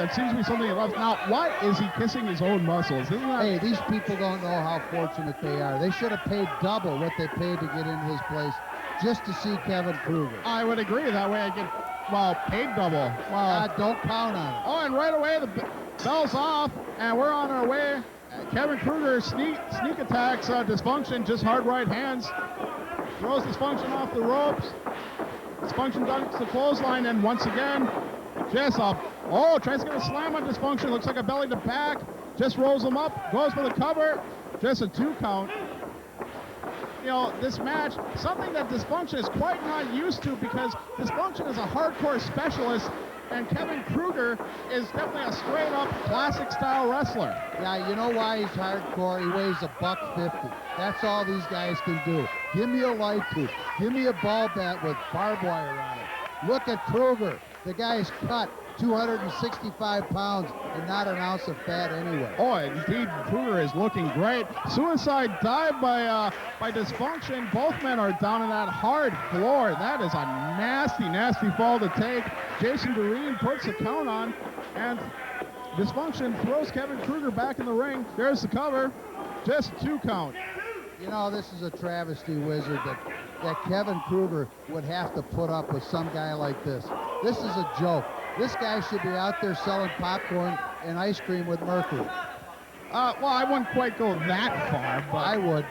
that seems to be something he loves. Now, why is he kissing his own muscles? Isn't that... Hey, these people don't know how fortunate they are. They should have paid double what they paid to get into this place just to see Kevin Krueger. I would agree. That way I get, well, paid double. Well, don't count on it. Oh, and right away the bell's off, and we're on our way. Kevin Krueger sneak attacks Dysfunction, just hard right hands. Throws Dysfunction off the ropes. Dysfunction dunks the clothesline, and once again, just up. Oh, tries to get a slam on Dysfunction. Looks like a belly to back. Just rolls him up. Goes for the cover. Just a 2 count. You know, this match, something that Dysfunction is quite not used to, because Dysfunction is a hardcore specialist, and Kevin Krueger is definitely a straight-up classic-style wrestler. Yeah, you know why he's hardcore? He weighs $150. That's all these guys can do. Give me a light tube. Give me a ball bat with barbed wire on it. Look at Krueger. The guy's cut 265 pounds and not an ounce of fat anyway. Oh, indeed, Krueger is looking great. Suicide dive by Dysfunction. Both men are down on that hard floor. That is a nasty, nasty fall to take. Jason Doreen puts the count on, and Dysfunction throws Kevin Krueger back in the ring. There's the cover. Just 2 count. You know, this is a travesty, Wizard, that Kevin Krueger would have to put up with some guy like this. This is a joke. This guy should be out there selling popcorn and ice cream with mercury. Well, I wouldn't quite go that far, but I would.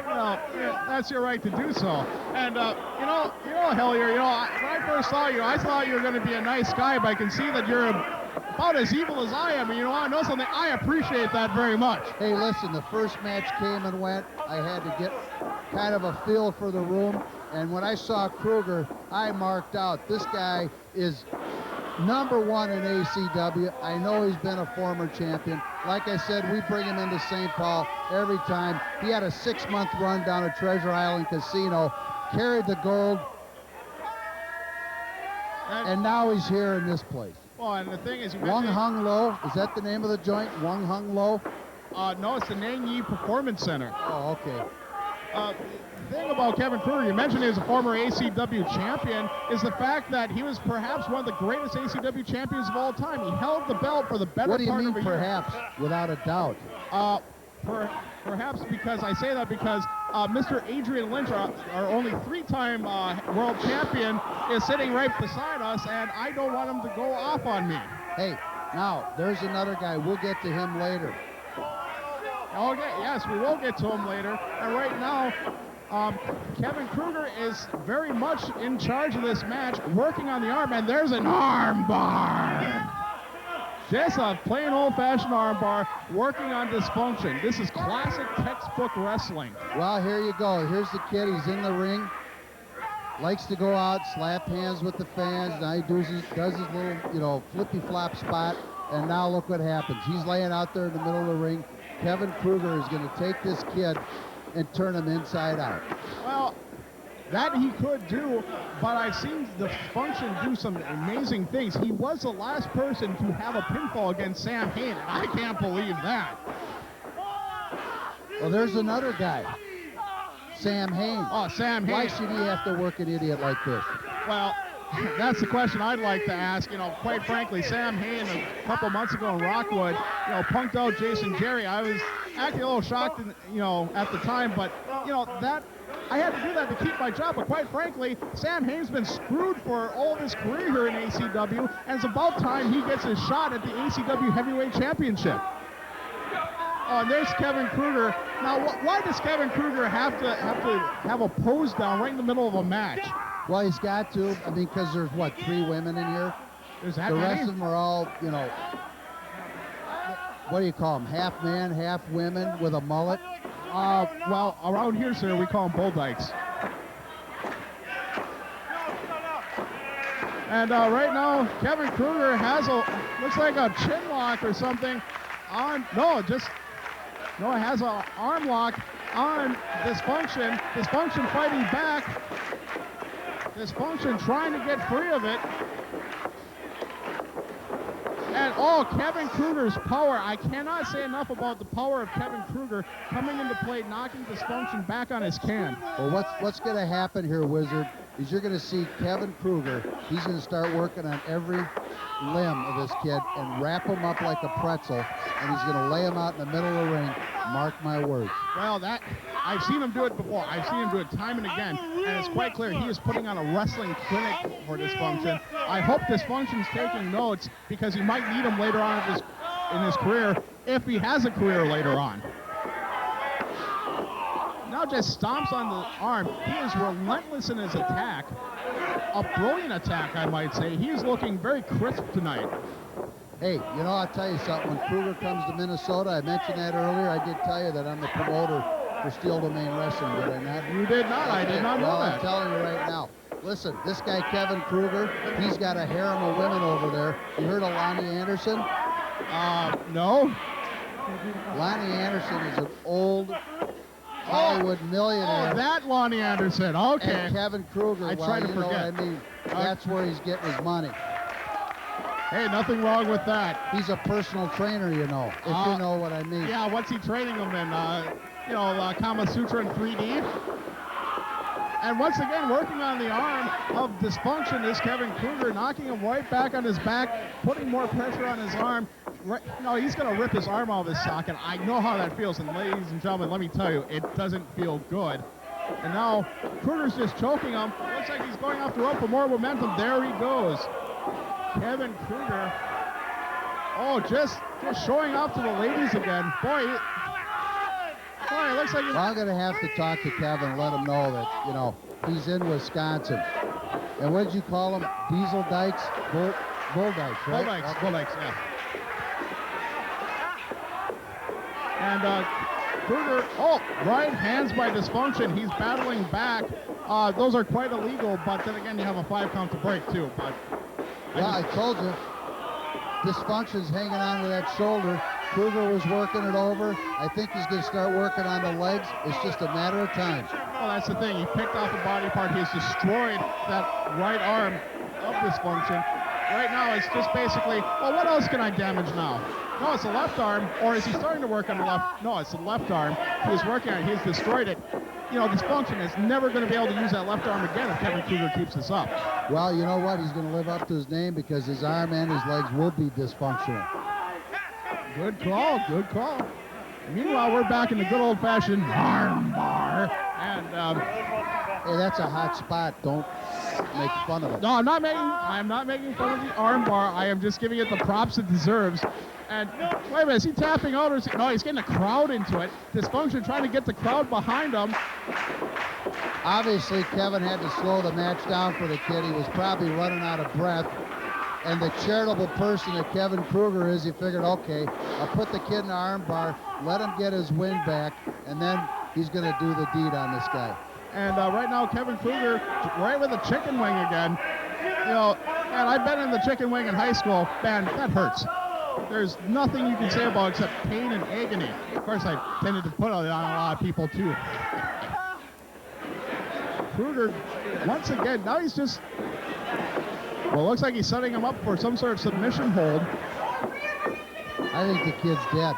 Well, yeah, that's your right to do so. And you know, Hellier, when I first saw you, I thought you were going to be a nice guy, but I can see that you're about as evil as I am. And you know, I know something. I appreciate that very much. Hey, listen, the first match came and went. I had to get kind of a feel for the room, and when I saw Krueger, I marked out. This guy is #1 in ACW. I know he's been a former champion. Like I said, we bring him into St. Paul every time. He had a 6-month run down at Treasure Island Casino, carried the gold, and now he's here in this place. Well, and the thing is, Wong Hung Lo, is that the name of the joint? Wong Hung Lo? No, it's the Nang Yi Performance Center. Oh, okay. The thing about Kevin Krueger, you mentioned he was a former ACW champion, is the fact that he was perhaps one of the greatest ACW champions of all time. He held the belt for the better part of a year. What do you mean, perhaps? Without a doubt. Perhaps because I say that because Mr. Adrian Lynch, our only 3-time world champion, is sitting right beside us, and I don't want him to go off on me. Hey, now, there's another guy. We'll get to him later. Okay, yes, we will get to him later. And right now, Kevin Krueger is very much in charge of this match, working on the arm, and there's an arm bar. Just a plain old-fashioned arm bar, working on Dysfunction. This is classic textbook wrestling. Well, here you go. Here's the kid. He's in the ring. Likes to go out, slap hands with the fans. Now he does his little, flippy-flop spot. And now look what happens. He's laying out there in the middle of the ring. Kevin Krueger is going to take this kid and turn him inside out. Well, that he could do, but I've seen Dysfunction do some amazing things. He was the last person to have a pinfall against Sam Hain, and I can't believe that. Well, there's another guy, Sam Hain. Oh, Sam Hain. Why should he have to work an idiot like this? Well, that's the question I'd like to ask. Quite frankly, Sam Hain a couple months ago in Rockwood, punked out Jason Jerry. I was actually a little shocked, at the time, but, that I had to do that to keep my job. But quite frankly, Sam Hain's been screwed for all of his career here in ACW, and it's about time he gets his shot at the ACW Heavyweight Championship. Oh, and there's Kevin Krueger. Now, why does Kevin Krueger have to have a pose down right in the middle of a match? Well, he's got to. I mean, because there's, 3 women in here? There's that the many? rest of them are all, what do you call them? Half man, half women with a mullet? Well, around here, sir, we call them bull dykes. And right now, Kevin Krueger has looks like a chin lock or something on, it has an arm lock on Dysfunction. Dysfunction fighting back. Dysfunction trying to get free of it. And, Kevin Krueger's power. I cannot say enough about the power of Kevin Krueger coming into play, knocking Dysfunction back on his can. Well, what's going to happen here, Wizard? is you're going to see Kevin Krueger. He's going to start working on every limb of this kid and wrap him up like a pretzel, and he's going to lay him out in the middle of the ring. Mark my words. Well, I've seen him do it before. I've seen him do it time and again, and it's quite clear he is putting on a wrestling clinic for Dysfunction. I hope Dysfunction's taking notes because he might need him later on in his career, if he has a career later on. Now just stomps on the arm. He is relentless in his attack. A brilliant attack, I might say. He is looking very crisp tonight. Hey, you know, I'll tell you something. When Krueger comes to Minnesota, I mentioned that earlier. I did tell you that I'm the promoter for Steel Domain Wrestling, did I not? You did not. I did not know that. I'm telling you right now. Listen, this guy Kevin Krueger, he's got a harem of women over there. You heard of Lonnie Anderson? No. Lonnie Anderson is an old Hollywood millionaire. Oh, that Lonnie Anderson. Okay. And Kevin Krueger, I try to you forget. know what I mean. That's where he's getting his money. Hey, nothing wrong with that. He's a personal trainer, you know, if you know what I mean. Yeah, what's he training him in? Kama Sutra in 3D? And once again, working on the arm of Dysfunction is Kevin Krueger, knocking him right back on his back, putting more pressure on his arm. No, he's going to rip his arm off his socket. I know how that feels, and ladies and gentlemen, let me tell you, it doesn't feel good. And now Krueger's just choking him. Looks like he's going off the rope for more momentum. There he goes. Kevin Krueger, just showing off to the ladies again. Boy, it looks like... Well, I'm going to have to talk to Kevin and let him know that, you know, he's in Wisconsin. And what did you call him? Diesel dikes? Bull dikes, right? Bull dikes, yeah. And Krueger, right hands by Dysfunction. He's battling back. Those are quite illegal, but then again, you have a 5 count to break, too. But I told you, Dysfunction's hanging on to that shoulder. Krueger was working it over. I think he's going to start working on the legs. It's just a matter of time. Well, that's the thing. He picked off a body part. He has destroyed that right arm of Dysfunction. Right now, it's just basically, well, what else can I damage now? No, it's the left arm, or is he starting to work on the left? No, it's the left arm. He is working on it. He's destroyed it. You know, Dysfunction is never going to be able to use that left arm again if Kevin Krueger keeps this up. Well, you know what? He's going to live up to his name because his arm and his legs will be dysfunctional. Good call, good call. Meanwhile, we're back in the good old-fashioned arm bar. And, hey, that's a hot spot. Don't make fun of it. No, I'm not making fun of the arm bar. I am just giving it the props it deserves. And wait a minute, is he tapping out or is he... No, he's getting the crowd into it. Dysfunction trying to get the crowd behind him. Obviously, Kevin had to slow the match down for the kid. He was probably running out of breath. And the charitable person that Kevin Krueger is, he figured, okay, I'll put the kid in the arm bar, let him get his wind back, and then he's going to do the deed on this guy. And right now, Kevin Krueger, right with the chicken wing again. You know, and I've been in the chicken wing in high school. Man, that hurts. There's nothing you can say about it except pain and agony. Of course, I tended to put it on a lot of people, too. Krueger, once again, now he's just... Well, it looks like he's setting him up for some sort of submission hold. I think the kid's dead.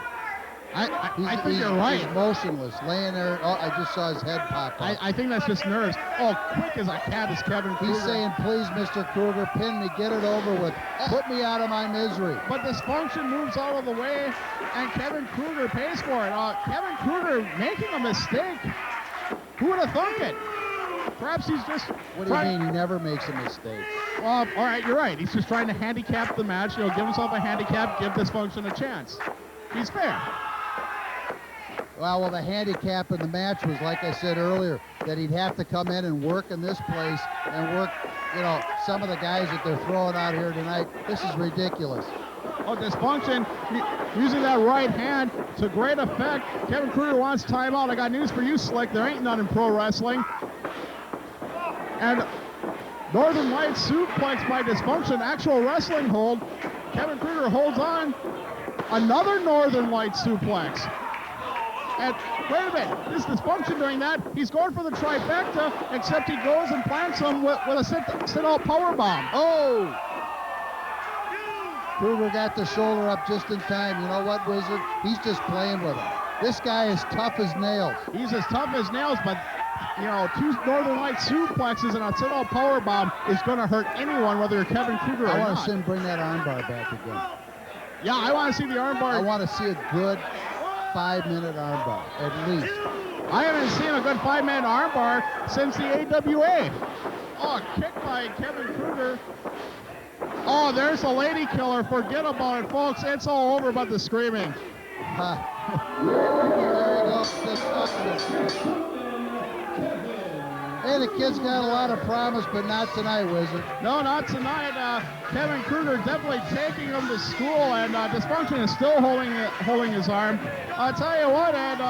I think you're right. He's motionless, laying there. Oh, I just saw his head pop up. I think that's just nerves. Oh, quick as a cat is Kevin Krueger. He's saying, please, Mr. Krueger, pin me, get it over with. Put me out of my misery. But Dysfunction moves out of the way, and Kevin Krueger pays for it. Kevin Krueger making a mistake. Who would have thunk it? Perhaps he's just... What do you mean he never makes a mistake? Well, all right, you're right. He's just trying to handicap the match. Give himself a handicap, give Dysfunction a chance. He's fair. Well, the handicap in the match was, like I said earlier, that he'd have to come in and work in this place and work, you know, some of the guys that they're throwing out here tonight. This is ridiculous. Oh, Dysfunction using that right hand to great effect. Kevin Krueger wants timeout. I got news for you, Slick. There ain't none in pro wrestling. And Northern Lights suplex by Dysfunction, actual wrestling hold. Kevin Krueger holds on. Another Northern Lights suplex. And wait a minute, this Dysfunction doing that. He's going for the trifecta, except he goes and plants him with a sit-out powerbomb. Oh! Krueger got the shoulder up just in time. You know what, Wizard? He's just playing with him. This guy is tough as nails. He's as tough as nails, but two Northern Lights suplexes and a sit-out power bomb is going to hurt anyone, whether you're Kevin Krueger or not. I want to see him bring that armbar back again. Yeah, I want to see the armbar. I want to see a good 5-minute armbar, at least. I haven't seen a good 5-minute armbar since the AWA. Oh, kick by Kevin Krueger. Oh, there's a lady killer. Forget about it, folks. It's all over but the screaming. Hey, the kid's got a lot of promise, but not tonight, Wizard. No, not tonight. Kevin Krueger definitely taking him to school, and Dysfunction is still holding his arm. I'll tell you what, Ed,